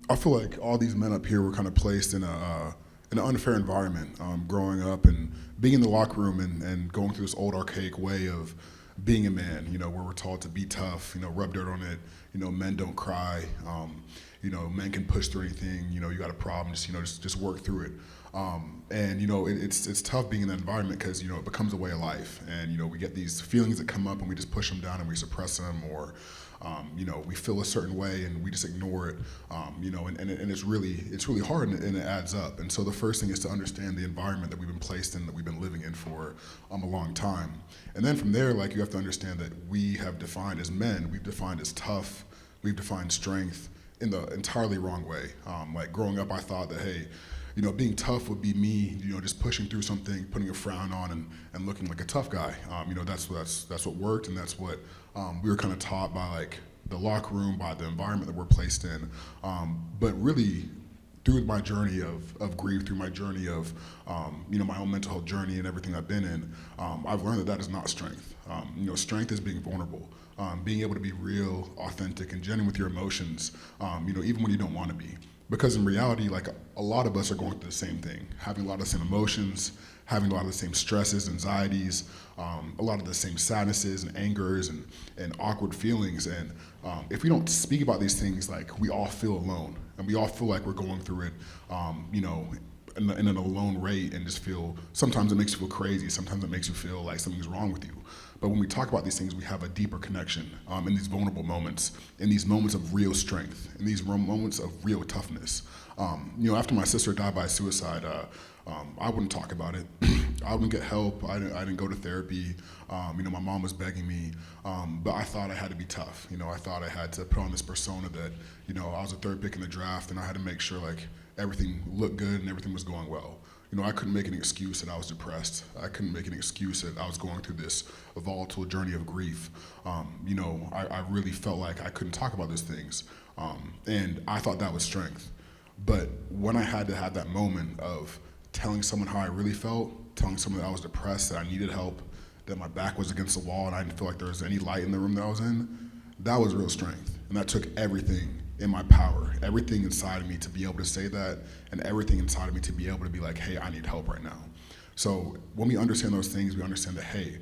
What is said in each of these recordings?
I feel like all these men up here were kind of placed in an unfair environment, growing up and being in the locker room and going through this old archaic way of being a man. Where we're taught to be tough. Rub dirt on it. Men don't cry. Men can push through anything. You got a problem, just work through it. And it's tough being in that environment because it becomes a way of life, and we get these feelings that come up and we just push them down and we suppress them, or we feel a certain way and we just ignore it. And it's really hard, and it adds up. And so the first thing is to understand the environment that we've been placed in, that we've been living in for a long time. And then from there, like, you have to understand that we have defined as men, we've defined as tough, we've defined strength in the entirely wrong way. Like, growing up, I thought that, hey, being tough would be me, just pushing through something, putting a frown on, and looking like a tough guy. That's what worked, and that's what we were kind of taught by, like, the locker room, by the environment that we're placed in. But really, through my journey of grief, through my journey of my own mental health journey and everything I've been in, I've learned that is not strength. Strength is being vulnerable, being able to be real, authentic, and genuine with your emotions, even when you don't want to be. Because in reality, like, a lot of us are going through the same thing, having a lot of the same emotions, having a lot of the same stresses, anxieties, a lot of the same sadnesses and angers and awkward feelings. And if we don't speak about these things, like, we all feel alone, and we all feel like we're going through it, in an alone rate, and just feel, sometimes it makes you feel crazy, sometimes it makes you feel like something's wrong with you. But when we talk about these things, we have a deeper connection in these vulnerable moments, in these moments of real strength, in these moments of real toughness. After my sister died by suicide, I wouldn't talk about it. I wouldn't get help. I didn't go to therapy. My mom was begging me, but I thought I had to be tough. I thought I had to put on this persona that, I was a third pick in the draft, and I had to make sure, like, everything looked good and everything was going well. I couldn't make an excuse that I was depressed. I couldn't make an excuse that I was going through this volatile journey of grief. I really felt like I couldn't talk about those things, and I thought that was strength. But when I had to have that moment of telling someone how I really felt, telling someone that I was depressed, that I needed help, that my back was against the wall and I didn't feel like there was any light in the room that I was in, that was real strength. And that took everything in my power, everything inside of me to be able to say that, and everything inside of me to be able to be like, hey, I need help right now. So when we understand those things, we understand that, hey,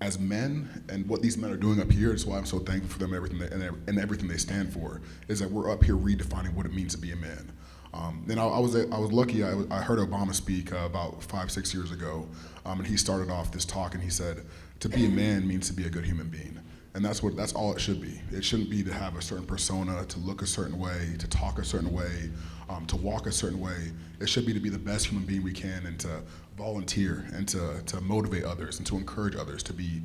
as men, and what these men are doing up here is why I'm so thankful for them, and everything they stand for, is that we're up here redefining what it means to be a man. And I was lucky. I heard Obama speak about 5-6 years ago, and he started off this talk, and he said, to be a man means to be a good human being. And that's all it should be. It shouldn't be to have a certain persona, to look a certain way, to talk a certain way, to walk a certain way. It should be to be the best human being we can, and to volunteer, and to motivate others, and to encourage others to be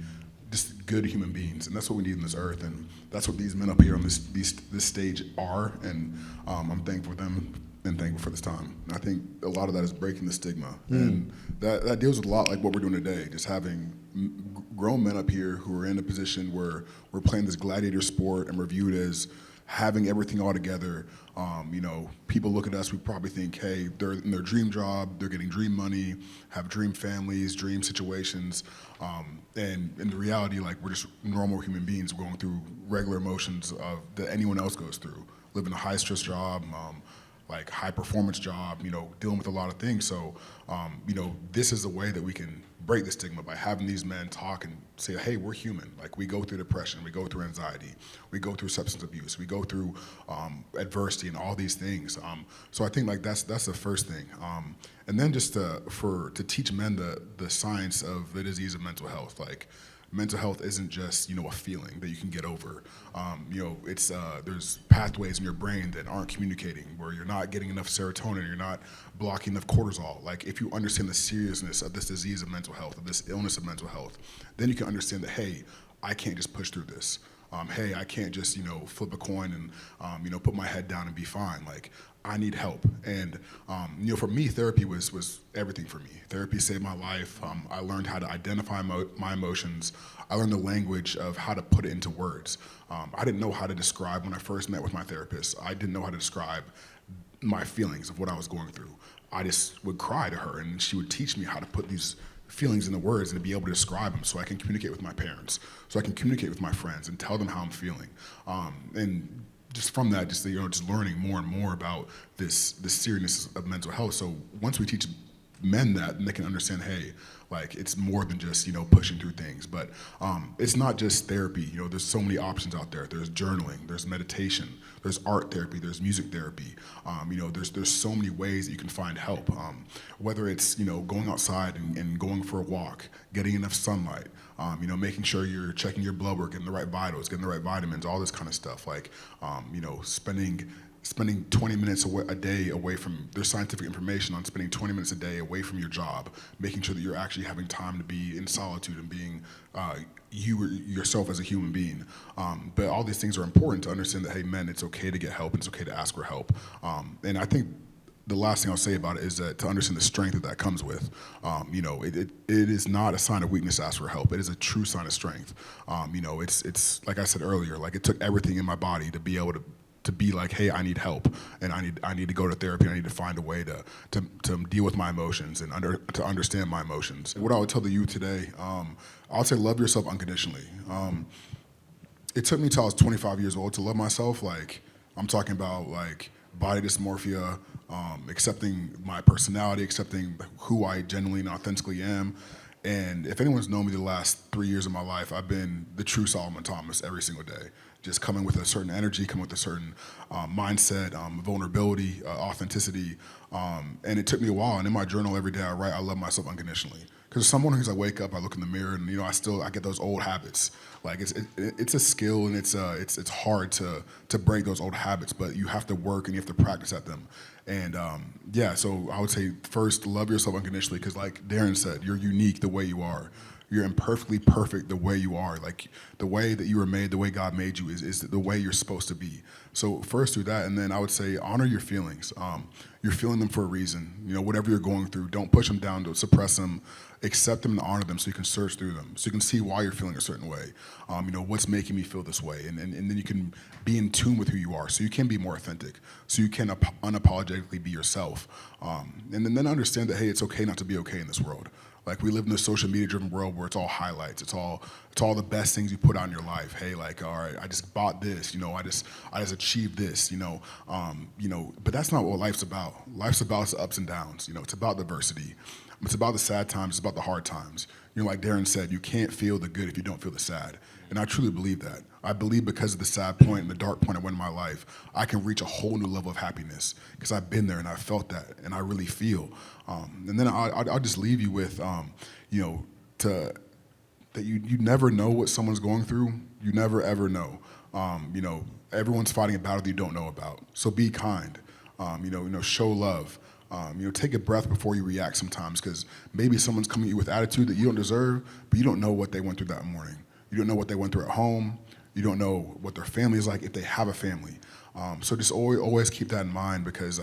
just good human beings. And that's what we need on this earth, and that's what these men up here on this stage are. And I'm thankful for them and thankful for this time. And I think a lot of that is breaking the stigma, and that deals with a lot like what we're doing today, just having grown men up here who are in a position where we're playing this gladiator sport, and we're viewed as having everything all together. People look at us, we probably think, hey, they're in their dream job, they're getting dream money, have dream families, dream situations, and in the reality, like, we're just normal human beings going through regular emotions that anyone else goes through, living a high stress job, like high performance job, dealing with a lot of things. So, this is a way that we can break the stigma by having these men talk and say, hey, we're human. Like, we go through depression, we go through anxiety, we go through substance abuse, we go through adversity and all these things. So I think, like, that's the first thing. And then just to teach men the science of the disease of mental health. Like, mental health isn't just, a feeling that you can get over. It's there's pathways in your brain that aren't communicating, where you're not getting enough serotonin, you're not blocking enough cortisol. Like, if you understand the seriousness of this disease of mental health, of this illness of mental health, then you can understand that, hey, I can't just push through this. Hey, I can't just, flip a coin and, put my head down and be fine. Like, I need help. And, for me, therapy was everything for me. Therapy saved my life. I learned how to identify my emotions. I learned the language of how to put it into words. I didn't know how to describe, when I first met with my therapist, I didn't know how to describe my feelings of what I was going through. I just would cry to her, and she would teach me how to put these feelings into words and to be able to describe them, so I can communicate with my parents, so I can communicate with my friends and tell them how I'm feeling. And just from that, just just learning more and more about this seriousness of mental health. So once we teach men that, and they can understand, hey, like it's more than just pushing through things. But it's not just therapy. There's so many options out there. There's journaling, there's meditation, there's art therapy, there's music therapy. There's so many ways that you can find help. Whether it's going outside and going for a walk, getting enough sunlight. Making sure you're checking your blood work, getting the right vitals, getting the right vitamins, all this kind of stuff. Like, spending 20 minutes a day away from, there's scientific information on spending 20 minutes a day away from your job, making sure that you're actually having time to be in solitude and being yourself as a human being. But all these things are important to understand that, hey, men, it's okay to get help, and it's okay to ask for help. And I think the last thing I'll say about it is that to understand the strength that comes with. It is not a sign of weakness to ask for help. It is a true sign of strength. It's like I said earlier, like it took everything in my body to be able to be like, hey, I need help, and I need to go to therapy. I need to find a way to deal with my emotions and to understand my emotions. What I would tell the youth today, I would say love yourself unconditionally. It took me till I was 25 years old to love myself. Like, I'm talking about like body dysmorphia, accepting my personality, accepting who I genuinely and authentically am. And if anyone's known me the last 3 years of my life, I've been the true Solomon Thomas every single day. Just coming with a certain energy, coming with a certain mindset, vulnerability, authenticity. And it took me a while. And in my journal every day I write, I love myself unconditionally. Because someone who's I wake up, I look in the mirror, and I get those old habits. Like it's a skill, and it's hard to break those old habits, but you have to work and you have to practice at them. And so I would say first, love yourself unconditionally, because like Darren said, you're unique the way you are. You're imperfectly perfect the way you are. Like the way that you were made, the way God made you is the way you're supposed to be. So first do that, and then I would say honor your feelings. You're feeling them for a reason. Whatever you're going through, don't push them down, don't suppress them. Accept them and honor them so you can search through them, so you can see why you're feeling a certain way. What's making me feel this way, and then you can be in tune with who you are, so you can be more authentic, so you can unapologetically be yourself. And then understand that, hey, it's okay not to be okay in this world. Like, we live in a social media driven world where it's all highlights. It's all the best things you put out in your life. Hey, like, all right, I just bought this, I just achieved this, but that's not what life's about. Life's about the ups and downs, it's about diversity. It's about the sad times, it's about the hard times. Like Darren said, you can't feel the good if you don't feel the sad. And I truly believe that. I believe because of the sad point and the dark point I went in my life, I can reach a whole new level of happiness, because I've been there and I felt that, and I really feel. And then I'll just leave you with, that you never know what someone's going through. You never ever know. Everyone's fighting a battle that you don't know about. So be kind. Show love. Take a breath before you react sometimes, because maybe someone's coming at you with attitude that you don't deserve, but you don't know what they went through that morning. You don't know what they went through at home. You don't know what their family is like, if they have a family. So just always keep that in mind, because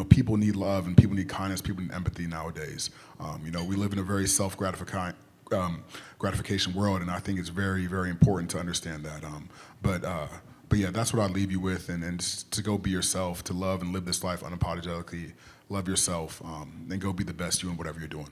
people need love, and people need kindness, people need empathy nowadays. We live in a very self-gratification world, and I think it's very, very important to understand that. But yeah, that's what I'd leave you with, and just to go be yourself, to love and live this life unapologetically. Love yourself, and go be the best you in whatever you're doing.